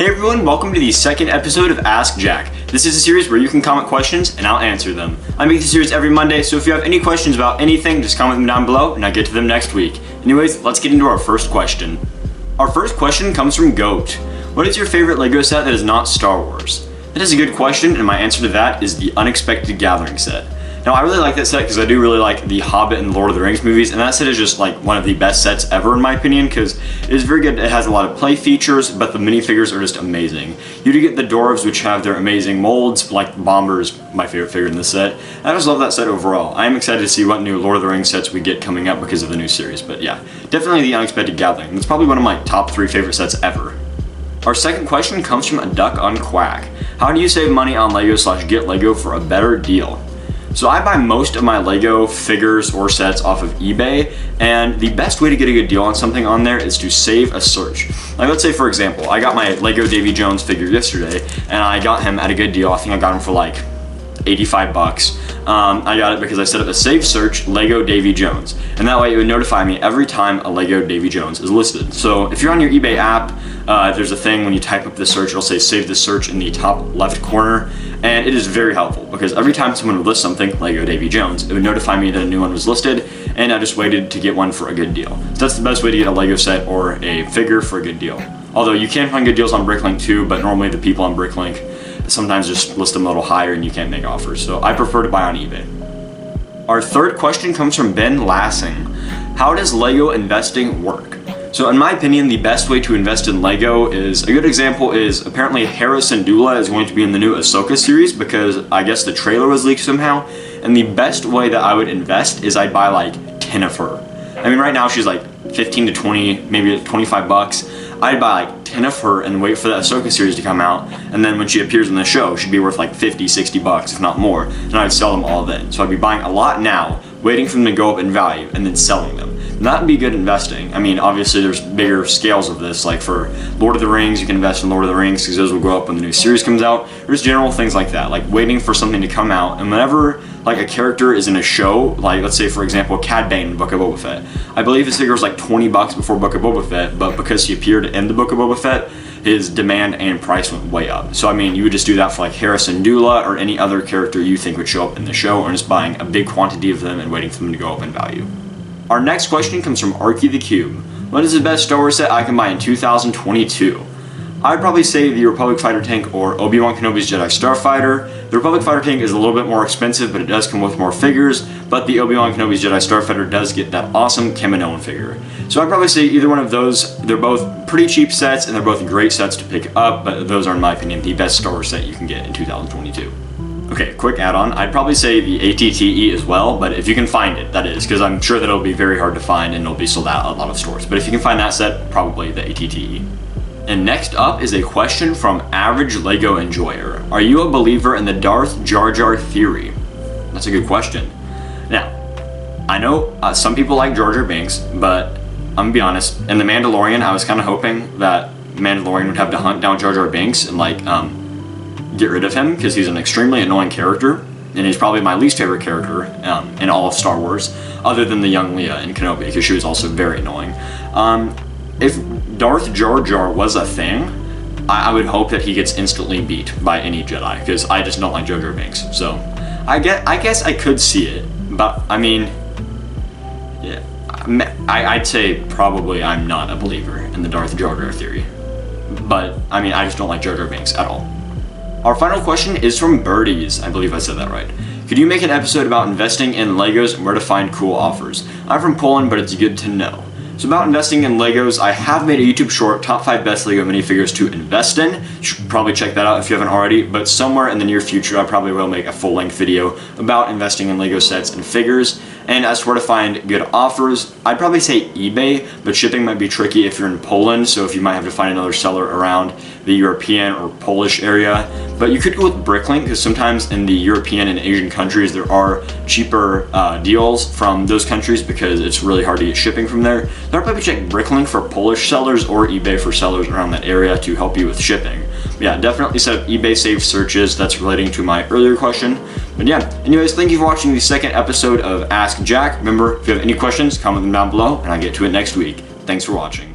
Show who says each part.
Speaker 1: Hey everyone, welcome to the second episode of Ask Jack. This is a series where you can comment questions and I'll answer them. I make this series every Monday, so if you have any questions about anything, just comment them down below and I'll get to them next week. Anyways, let's get into our first question. Our first question comes from Goat. What is your favorite LEGO set that is not Star Wars? That is a good question, and my answer to that is the Unexpected Gathering set. Now, I really like that set because I do really like the Hobbit and Lord of the Rings movies, and that set is just like one of the best sets ever in my opinion because it is very good. It has a lot of play features, but the minifigures are just amazing. You do get the dwarves, which have their amazing molds, like Bomber is my favorite figure in this set. I just love that set overall. I am excited to see what new Lord of the Rings sets we get coming up because of the new series, but yeah, definitely the Unexpected Gathering. It's probably one of my top 3 favorite sets ever. Our second question comes from a Duck on Quack. How do you save money on LEGO / get LEGO for a better deal? So I buy most of my LEGO figures or sets off of eBay, and the best way to get a good deal on something on there is to save a search. Like let's say for example, I got my LEGO Davy Jones figure yesterday, and I got him at a good deal. I think I got him for like 85 bucks. I got it because I set up a save search LEGO Davy Jones, and that way it would notify me every time a LEGO Davy Jones is listed. So if you're on your eBay app, there's a thing when you type up the search, it'll say save the search in the top left corner, and it is very helpful because every time someone would list something, LEGO Davy Jones, it would notify me that a new one was listed, and I just waited to get one for a good deal. So that's the best way to get a LEGO set or a figure for a good deal. Although you can find good deals on Bricklink too, but normally the people on Bricklink sometimes just list them a little higher and you can't make offers. So I prefer to buy on eBay. Our third question comes from Ben Lassing. How does LEGO investing work? So in my opinion, the best way to invest in LEGO is, a good example is apparently Hera Syndulla is going to be in the new Ahsoka series because I guess the trailer was leaked somehow. And the best way that I would invest is I'd buy like 10 of her. I mean right now she's like 15 to 20, maybe 25 bucks. I'd buy like 10 of her and wait for the Ahsoka series to come out, and then when she appears in the show, she'd be worth like 50, 60 bucks, if not more, and I'd sell them all then. So I'd be buying a lot now, waiting for them to go up in value, and then selling them. And that'd be good investing. I mean, obviously there's bigger scales of this, like for Lord of the Rings, you can invest in Lord of the Rings because those will go up when the new series comes out. There's general things like that, like waiting for something to come out, and whenever like a character is in a show, like let's say for example Cad Bane in Book of Boba Fett. I believe his figure was like 20 bucks before Book of Boba Fett, but because he appeared in the Book of Boba Fett, his demand and price went way up. So I mean, you would just do that for like Hera Syndulla or any other character you think would show up in the show, or just buying a big quantity of them and waiting for them to go up in value. Our next question comes from Arky the Cube. What is the best Star Wars set I can buy in 2022? I'd probably say the Republic Fighter Tank or Obi-Wan Kenobi's Jedi Starfighter. The Republic Fighter Tank is a little bit more expensive, but it does come with more figures, but the Obi-Wan Kenobi's Jedi Starfighter does get that awesome Kaminoan figure. So I'd probably say either one of those. They're both pretty cheap sets, and they're both great sets to pick up, but those are, in my opinion, the best Star Wars set you can get in 2022. Okay, quick add-on. I'd probably say the ATTE as well, but if you can find it, that is, because I'm sure that it'll be very hard to find and it'll be sold out at a lot of stores. But if you can find that set, probably the ATTE. And next up is a question from Average Lego Enjoyer. Are you a believer in the Darth Jar Jar theory? That's a good question. Now, I know some people like Jar Jar Binks, but I'm gonna be honest, in The Mandalorian, I was kind of hoping that Mandalorian would have to hunt down Jar Jar Binks and like get rid of him because he's an extremely annoying character, and he's probably my least favorite character in all of Star Wars, other than the young Leia in Kenobi, because she was also very annoying. If Darth Jar Jar was a thing, I would hope that he gets instantly beat by any Jedi, because I just don't like Jar Jar Binks. So I guess I could see it, but I mean, yeah, I'd say probably I'm not a believer in the Darth Jar Jar theory, but I mean, I just don't like Jar Jar Binks at all. Our final question is from Birdies. I believe I said that right. Could you make an episode about investing in Legos and where to find cool offers? I'm from Poland, but it's good to know. So about investing in Legos, I have made a YouTube short, top 5 best Lego minifigures to invest in. You should probably check that out if you haven't already, but somewhere in the near future I probably will make a full-length video about investing in Lego sets and figures. And as for where to find good offers, I'd probably say eBay, but shipping might be tricky if you're in Poland, so if you might have to find another seller around the European or Polish area. But you could go with Bricklink, because sometimes in the European and Asian countries there are cheaper deals from those countries because it's really hard to get shipping from there. So I'd probably check Bricklink for Polish sellers or eBay for sellers around that area to help you with shipping. But yeah, definitely set up eBay saved searches. That's relating to my earlier question. But yeah, anyways, thank you for watching the second episode of Ask Jack. Remember, if you have any questions, comment them down below and I'll get to it next week. Thanks for watching.